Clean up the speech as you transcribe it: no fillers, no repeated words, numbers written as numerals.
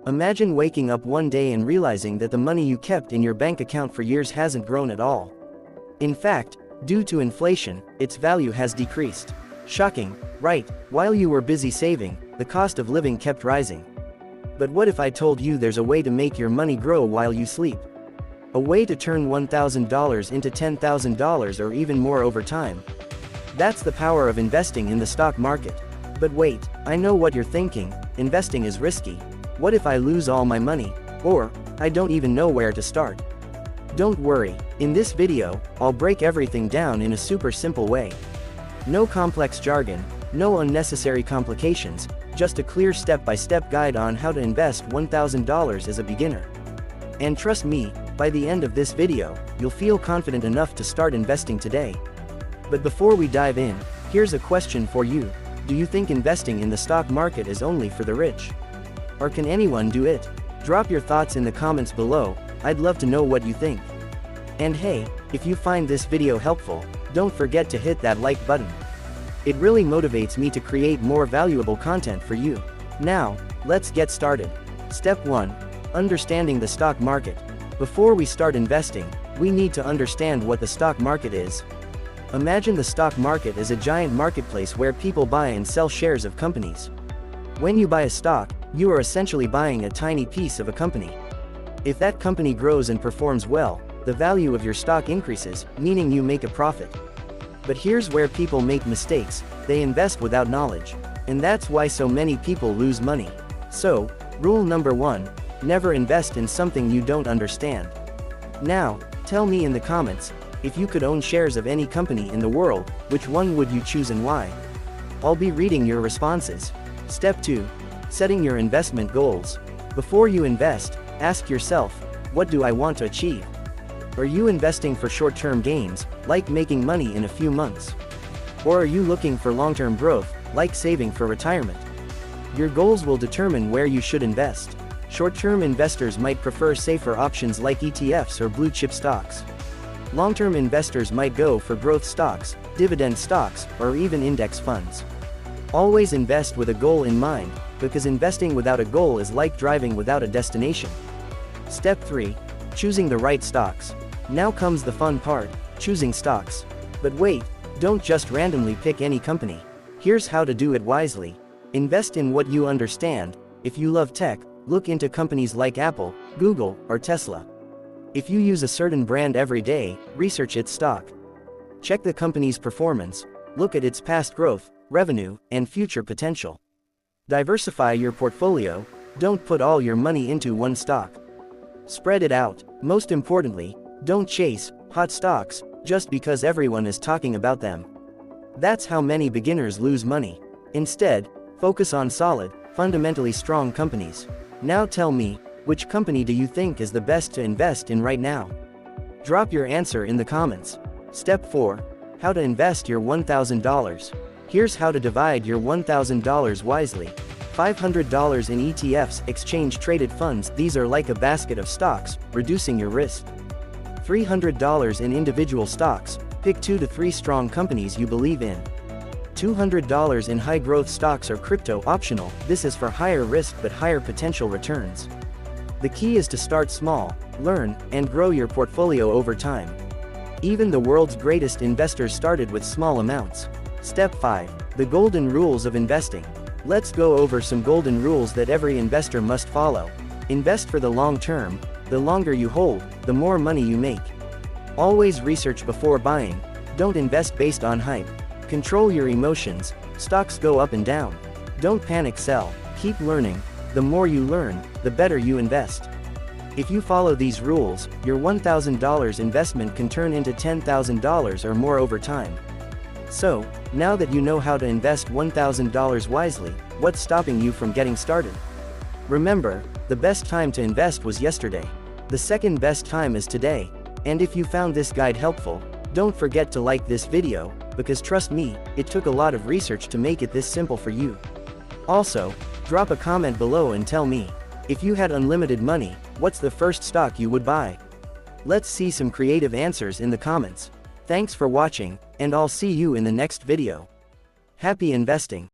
Imagine waking up one day and realizing that the money you kept in your bank account for years hasn't grown at all. In fact, due to inflation, its value has decreased. Shocking, right? While you were busy saving, the cost of living kept rising. But what if I told you there's a way to make your money grow while you sleep? A way to turn $1,000 into $10,000 or even more over time. That's the power of investing in the stock market. But wait, I know what you're thinking, investing is risky. What if I lose all my money? Or, I don't even know where to start. Don't worry, in this video, I'll break everything down in a super simple way. No complex jargon, no unnecessary complications, just a clear step-by-step guide on how to invest $1,000 as a beginner. And trust me, by the end of this video, you'll feel confident enough to start investing today. But before we dive in, here's a question for you. Do you think investing in the stock market is only for the rich? Or can anyone do it? Drop your thoughts in the comments below, I'd love to know what you think. And hey, if you find this video helpful, don't forget to hit that like button. It really motivates me to create more valuable content for you. Now, let's get started. Step 1. Understanding the stock market. Before we start investing, we need to understand what the stock market is. Imagine the stock market as a giant marketplace where people buy and sell shares of companies. When you buy a stock, you are essentially buying a tiny piece of a company. If that company grows and performs well, the value of your stock increases, meaning you make a profit. But here's where people make mistakes: they invest without knowledge. And that's why so many people lose money. So, rule number 1, never invest in something you don't understand. Now, tell me in the comments, if you could own shares of any company in the world, which one would you choose and why? I'll be reading your responses. Step 2. Setting your investment goals. Before you invest, ask yourself, what do I want to achieve? Are you investing for short-term gains, like making money in a few months? Or are you looking for long-term growth, like saving for retirement? Your goals will determine where you should invest. Short-term investors might prefer safer options like ETFs or blue-chip stocks. Long-term investors might go for growth stocks, dividend stocks, or even index funds. Always invest with a goal in mind, because investing without a goal is like driving without a destination. Step 3. Choosing the right stocks. Now comes the fun part, choosing stocks. But wait, don't just randomly pick any company. Here's how to do it wisely. Invest in what you understand. If you love tech, look into companies like Apple, Google, or Tesla. If you use a certain brand every day, research its stock. Check the company's performance, look at its past growth, revenue, and future potential. Diversify your portfolio, don't put all your money into one stock. Spread it out. Most importantly, don't chase hot stocks just because everyone is talking about them. That's how many beginners lose money. Instead, focus on solid, fundamentally strong companies. Now tell me, which company do you think is the best to invest in right now? Drop your answer in the comments. Step 4. How to invest your $1,000. Here's how to divide your $1,000 wisely. $500 in ETFs, exchange-traded funds. These are like a basket of stocks, reducing your risk. $300 in individual stocks. Pick 2 to 3 strong companies you believe in. $200 in high-growth stocks or crypto, optional. This is for higher risk but higher potential returns. The key is to start small, learn, and grow your portfolio over time. Even the world's greatest investors started with small amounts. Step 5. The golden rules of investing. Let's go over some golden rules that every investor must follow. Invest for the long term. The longer you hold, the more money you make. Always research before buying. Don't invest based on hype. Control your emotions. Stocks go up and down. Don't panic sell. Keep learning. The more you learn, the better you invest. If you follow these rules, your $1,000 investment can turn into $10,000 or more over time. So, now that you know how to invest $1,000 wisely, what's stopping you from getting started? Remember, the best time to invest was yesterday. The second best time is today. And if you found this guide helpful, don't forget to like this video, because trust me, it took a lot of research to make it this simple for you. Also, drop a comment below and tell me, if you had unlimited money, what's the first stock you would buy? Let's see some creative answers in the comments. Thanks for watching, and I'll see you in the next video. Happy investing!